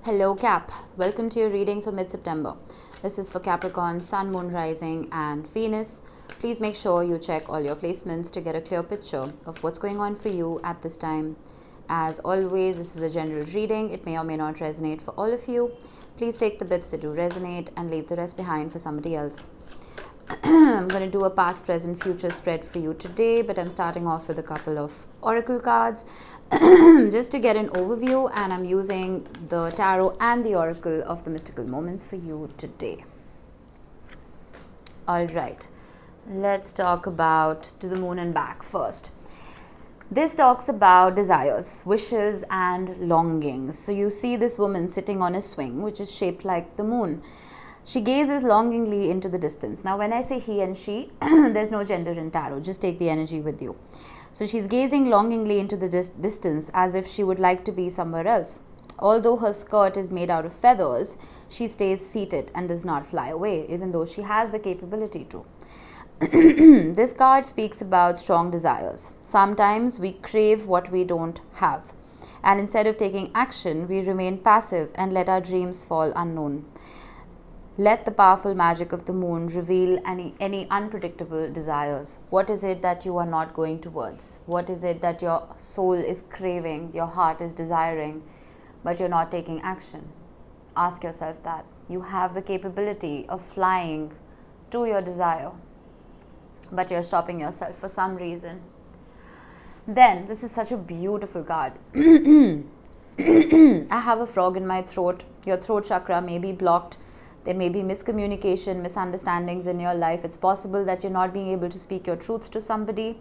Hello Cap, welcome to your reading for mid-September. This is for Capricorn, Sun, Moon, Rising and Venus. Please make sure you check all your placements to get a clear picture of what's going on for you at this time. As always, this is a general reading. It may or may not resonate for all of you. Please take the bits that do resonate and leave the rest behind for somebody else. I'm going to do a past, present, future spread for you today, but I'm starting off with a couple of oracle cards just to get an overview, and I'm using the tarot and the oracle of the mystical moments for you today. All right, let's talk about to the moon and back first. This talks about desires, wishes and longings. So you see this woman sitting on a swing which is shaped like the moon. She gazes longingly into the distance. Now, when I say he and she, there's no gender in tarot. Just take the energy with you. So she's gazing longingly into the distance as if she would like to be somewhere else. Although her skirt is made out of feathers, she stays seated and does not fly away, even though she has the capability to. This card speaks about strong desires. Sometimes we crave what we don't have. And instead of taking action, we remain passive and let our dreams fall unknown. Let the powerful magic of the moon reveal any unpredictable desires. What is it that you are not going towards? What is it that your soul is craving, your heart is desiring, but you're not taking action? Ask yourself that. You have the capability of flying to your desire, but you're stopping yourself for some reason. Then, this is such a beautiful card. I have a frog in my throat. Your throat chakra may be blocked. There may be miscommunication, misunderstandings in your life. It's possible that you're not being able to speak your truth to somebody.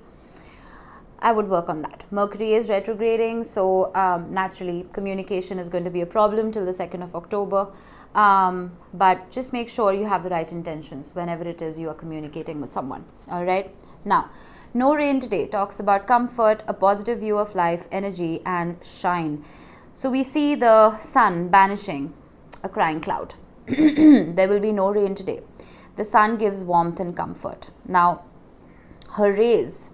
I would work on that. Mercury is retrograding, so naturally communication is going to be a problem till the 2nd of October. But just make sure you have the right intentions whenever it is you are communicating with someone. All right. Now, no rain today talks about comfort, a positive view of life, energy, and shine. So we see the sun banishing a crying cloud. There will be no rain today. The sun gives warmth and comfort. Now, her rays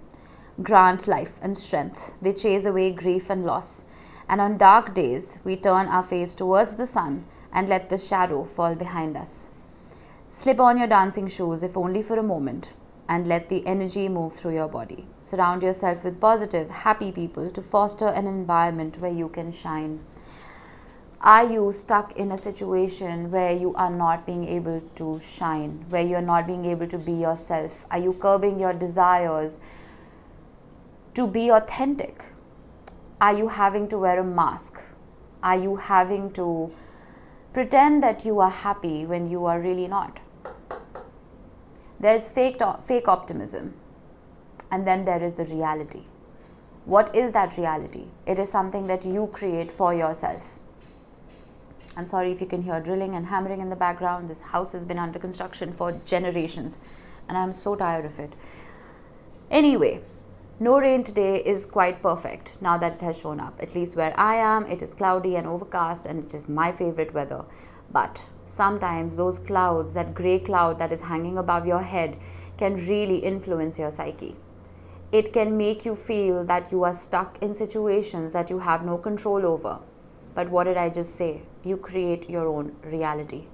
grant life and strength. They chase away grief and loss. And on dark days, we turn our face towards the sun and let the shadow fall behind us. Slip on your dancing shoes, if only for a moment, and let the energy move through your body. Surround yourself with positive, happy people to foster an environment where you can shine. Are you stuck in a situation where you are not being able to shine, where you are not being able to be yourself? Are you curbing your desires to be authentic? Are you having to wear a mask? Are you having to pretend that you are happy when you are really not? There's fake optimism, and then there is the reality. What is that reality? It is something that you create for yourself. I'm sorry if you can hear drilling and hammering in the background. This house has been under construction for generations and I'm so tired of it. Anyway, no rain today is quite perfect now that it has shown up. At least where I am, it is cloudy and overcast and it is my favorite weather. But sometimes those clouds, that grey cloud that is hanging above your head, can really influence your psyche. It can make you feel that you are stuck in situations that you have no control over. But what did I just say? You create your own reality.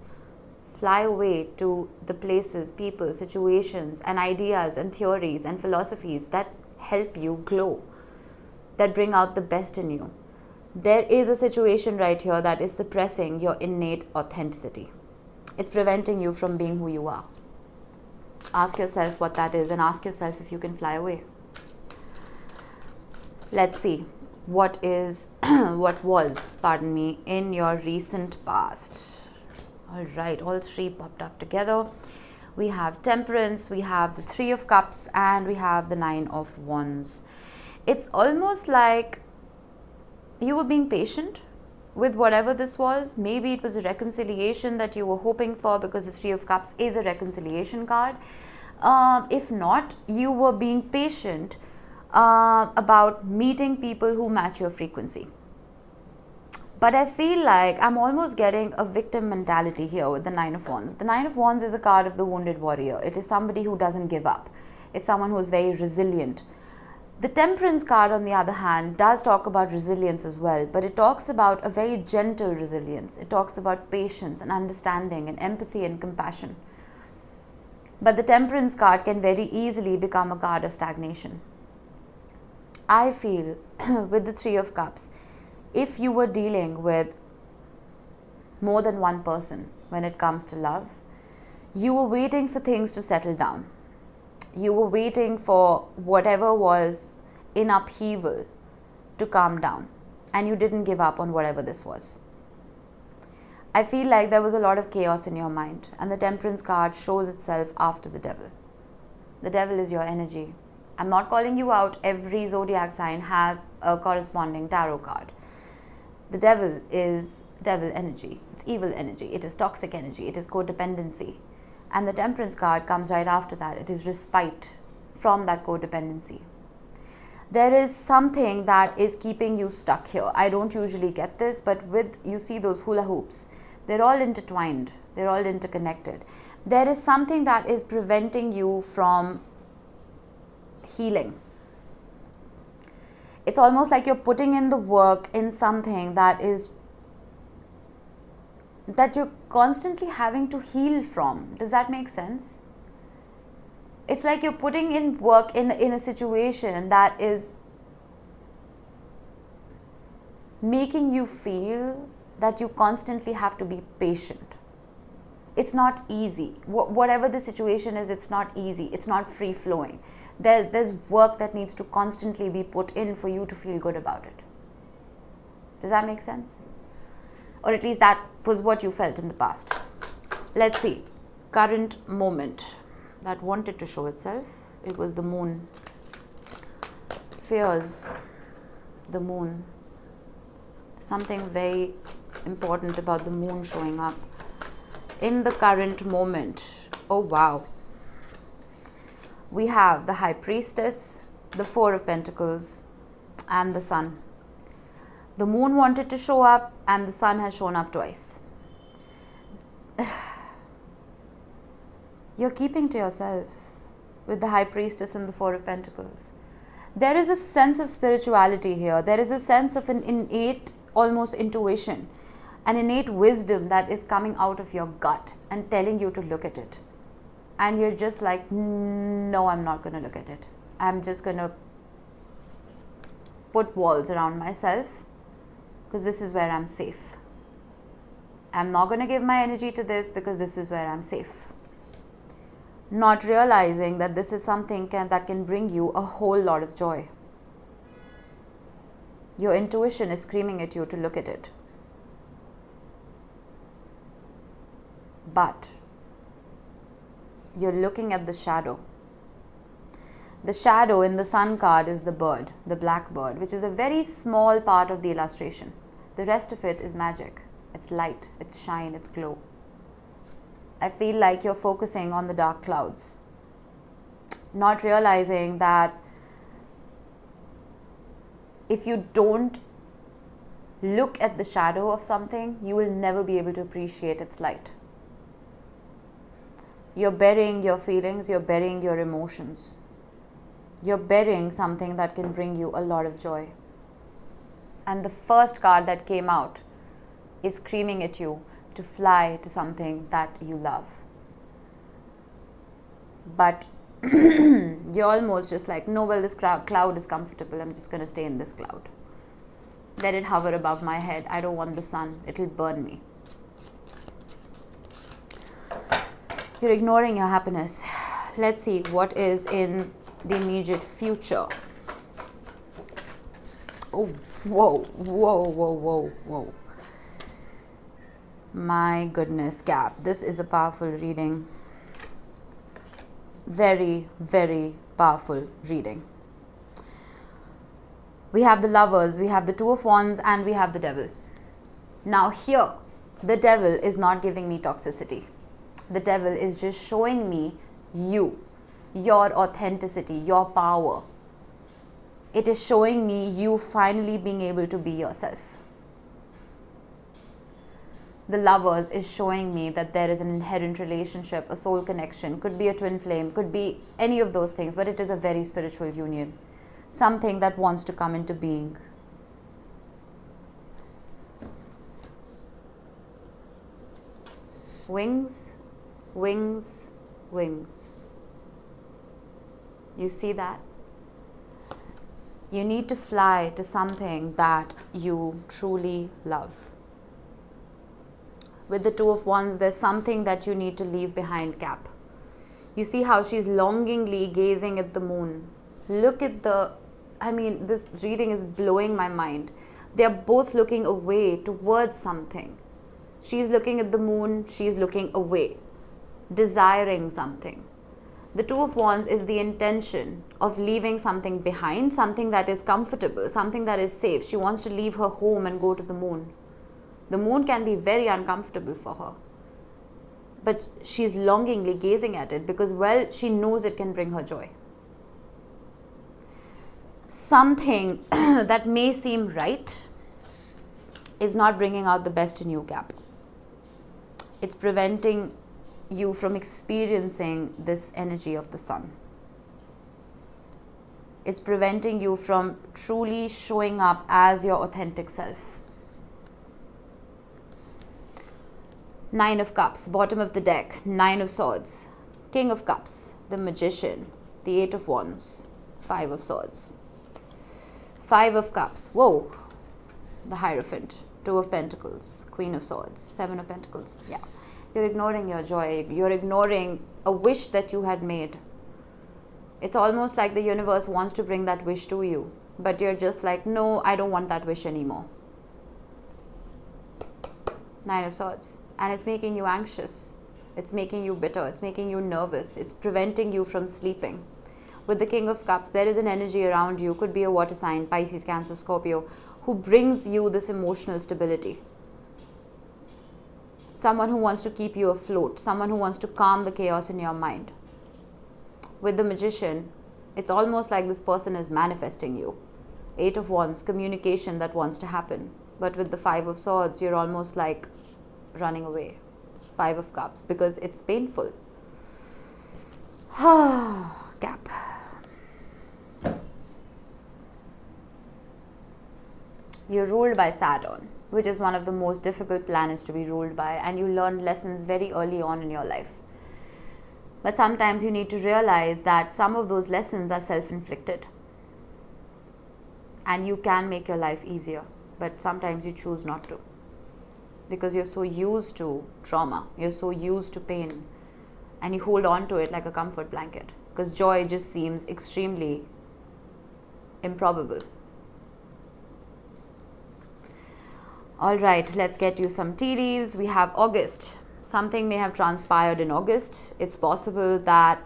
Fly away to the places, people, situations, and ideas and theories and philosophies that help you glow, that bring out the best in you. There is a situation right here that is suppressing your innate authenticity. It's preventing you from being who you are. Ask yourself what that is and ask yourself if you can fly away. Let's see. What was in your recent past. All right, all three popped up together. We have Temperance, we have the 3 of Cups, and we have the 9 of Wands. It's almost like you were being patient with whatever this was. Maybe it was a reconciliation that you were hoping for, because the 3 of Cups is a reconciliation card. If not, you were being patient about meeting people who match your frequency. But I feel like I'm almost getting a victim mentality here with the 9 of Wands. The 9 of Wands is a card of the wounded warrior. It is somebody who doesn't give up. It's someone who is very resilient. The Temperance card, on the other hand, does talk about resilience as well, but it talks about a very gentle resilience. It talks about patience and understanding and empathy and compassion. But the Temperance card can very easily become a card of stagnation. I feel with the Three of Cups, if you were dealing with more than one person when it comes to love, you were waiting for things to settle down. You were waiting for whatever was in upheaval to calm down, and you didn't give up on whatever this was. I feel like there was a lot of chaos in your mind, and the Temperance card shows itself after the Devil. The Devil is your energy. I'm not calling you out. Every zodiac sign has a corresponding tarot card. The Devil is devil energy. It's evil energy. It is toxic energy. It is codependency. And the Temperance card comes right after that. It is respite from that codependency. There is something that is keeping you stuck here. I don't usually get this, but you see those hula hoops. They're all intertwined. They're all interconnected. There is something that is preventing you from healing. It's almost like you're putting in the work in something that you're constantly having to heal from. Does that make sense? It's like you're putting in work in a situation that is making you feel that you constantly have to be patient. It's not easy. Whatever the situation is, it's not easy. It's not free flowing. There's work that needs to constantly be put in for you to feel good about it. Does that make sense? Or at least that was what you felt in the past. Let's see. Current moment that wanted to show itself. It was the Moon. Fears. The Moon. Something very important about the Moon showing up in the current moment. Oh wow. We have the High Priestess, the Four of Pentacles, and the Sun. The Moon wanted to show up, and the Sun has shown up twice. You're keeping to yourself with the High Priestess and the Four of Pentacles. There is a sense of spirituality here. There is a sense of an innate, almost intuition, an innate wisdom that is coming out of your gut and telling you to look at it. And you're just like, no, I'm not going to look at it. I'm just going to put walls around myself because this is where I'm safe. I'm not going to give my energy to this because this is where I'm safe. Not realizing that this is something that can bring you a whole lot of joy. Your intuition is screaming at you to look at it. But you're looking at the shadow. The shadow in the Sun card is the bird, the black bird, which is a very small part of the illustration. The rest of it is magic. It's light, it's shine, it's glow. I feel like you're focusing on the dark clouds, not realizing that if you don't look at the shadow of something, you will never be able to appreciate its light. You're burying your feelings, you're burying your emotions. You're burying something that can bring you a lot of joy. And the first card that came out is screaming at you to fly to something that you love. But you're almost just like, no, well, this cloud is comfortable. I'm just going to stay in this cloud. Let it hover above my head. I don't want the sun. It'll burn me. You're ignoring your happiness. Let's see what is in the immediate future. Oh, whoa, whoa, whoa, whoa, whoa. My goodness, Cap. This is a powerful reading. Very, very powerful reading. We have the Lovers, we have the Two of Wands, and we have the Devil. Now here, the Devil is not giving me toxicity. The Devil is just showing me you, your authenticity, your power. It is showing me you finally being able to be yourself. The Lovers is showing me that there is an inherent relationship, a soul connection, could be a twin flame, could be any of those things, but it is a very spiritual union. something that wants to come into being. Wings, wings, wings. You see that? You need to fly to something that you truly love. With the Two of Wands, there's something that you need to leave behind, Cap. You see how she's longingly gazing at the moon. Look at this reading is blowing my mind. They're both looking away towards something. She's looking at the moon, she's looking away, desiring something. The Two of Wands is the intention of leaving something behind, something that is comfortable, something that is safe. She wants to leave her home and go to the moon. The moon can be very uncomfortable for her. But she's longingly gazing at it because, well, she knows it can bring her joy. Something that may seem right is not bringing out the best in you, Cap. It's preventing you from experiencing this energy of the sun. It's preventing you from truly showing up as your authentic self. Nine of Cups, bottom of the deck, Nine of Swords, King of Cups, the Magician, the Eight of Wands, Five of Swords, Five of Cups, whoa, the Hierophant, Two of Pentacles, Queen of Swords, Seven of Pentacles. Yeah, you're ignoring your joy. You're ignoring a wish that you had made. It's almost like the universe wants to bring that wish to you, but you're just like, no, I don't want that wish anymore. Nine of Swords. And it's making you anxious. It's making you bitter. It's making you nervous. It's preventing you from sleeping. With the King of Cups, there is an energy around you, could be a water sign, Pisces, Cancer, Scorpio, who brings you this emotional stability. Someone who wants to keep you afloat, someone who wants to calm the chaos in your mind. With the Magician, it's almost like this person is manifesting you. Eight of Wands, communication that wants to happen. But with the Five of Swords, you're almost like running away. Five of Cups, because it's painful. Cap. You're ruled by Saturn, which is one of the most difficult planets to be ruled by, and you learn lessons very early on in your life. But sometimes you need to realize that some of those lessons are self-inflicted. And you can make your life easier, but sometimes you choose not to. Because you're so used to trauma, you're so used to pain, and you hold on to it like a comfort blanket. Because joy just seems extremely improbable. Alright, let's get you some tea leaves. We have August. Something may have transpired in August. It's possible that...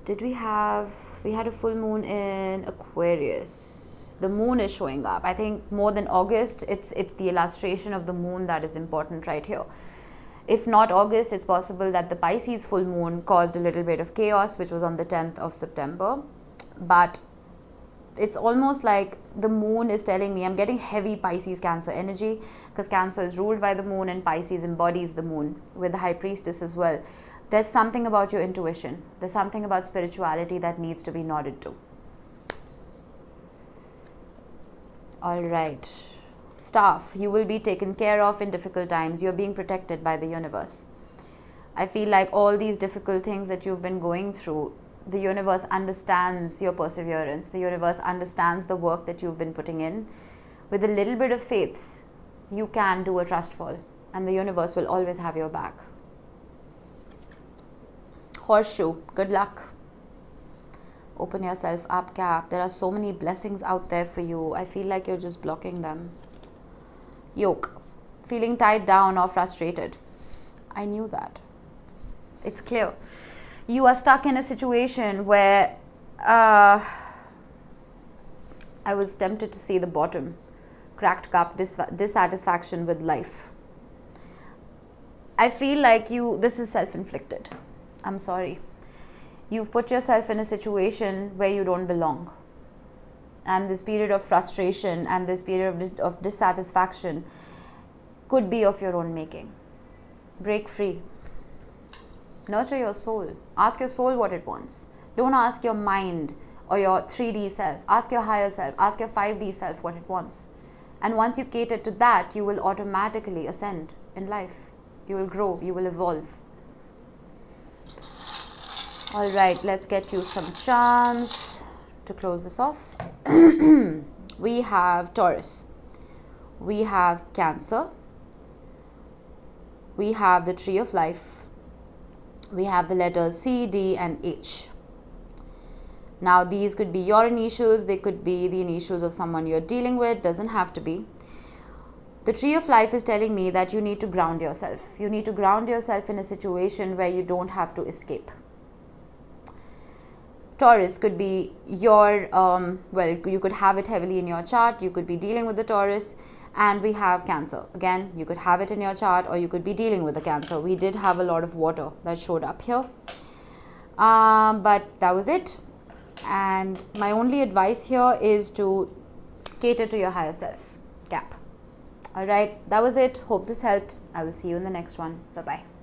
we had a full moon in Aquarius. The moon is showing up. I think more than August, it's the illustration of the moon that is important right here. If not August, it's possible that the Pisces full moon caused a little bit of chaos, which was on the 10th of September. But it's almost like the moon is telling me, I'm getting heavy Pisces Cancer energy, because Cancer is ruled by the moon and Pisces embodies the moon with the High Priestess as well. There's something about your intuition. There's something about spirituality that needs to be nodded to. Alright. Staff, you will be taken care of in difficult times. You're being protected by the universe. I feel like all these difficult things that you've been going through, the universe understands your perseverance. The universe understands the work that you've been putting in. With a little bit of faith, you can do a trust fall, and the universe will always have your back. Horseshoe, good luck. Open yourself up, Cap. There are so many blessings out there for you. I feel like you're just blocking them. Yoke, feeling tied down or frustrated. I knew that. It's clear. You are stuck in a situation where I was tempted to see the bottom. Cracked cup, dissatisfaction with life. I feel like this is self-inflicted. I'm sorry. You've put yourself in a situation where you don't belong. And this period of frustration and this period of dissatisfaction could be of your own making. Break free. Nurture your soul. Ask your soul what it wants. Don't ask your mind or your 3D self. Ask your higher self, ask your 5D self what it wants. And once you cater to that, you will automatically ascend in life. You will grow, you will evolve. All right, let's get you some charms to close this off. We have Taurus. We have Cancer. We have the Tree of Life. We have the letters C, D, and H. Now, these could be your initials. They could be the initials of someone you're dealing with. Doesn't have to be. The Tree of Life is telling me that you need to ground yourself. You need to ground yourself in a situation where you don't have to escape. Taurus could be your, well, you could have it heavily in your chart. You could be dealing with the Taurus. And we have Cancer. Again, you could have it in your chart or you could be dealing with the Cancer. We did have a lot of water that showed up here. But that was it. And my only advice here is to cater to your higher self. Cap. Alright, that was it. Hope this helped. I will see you in the next one. Bye-bye.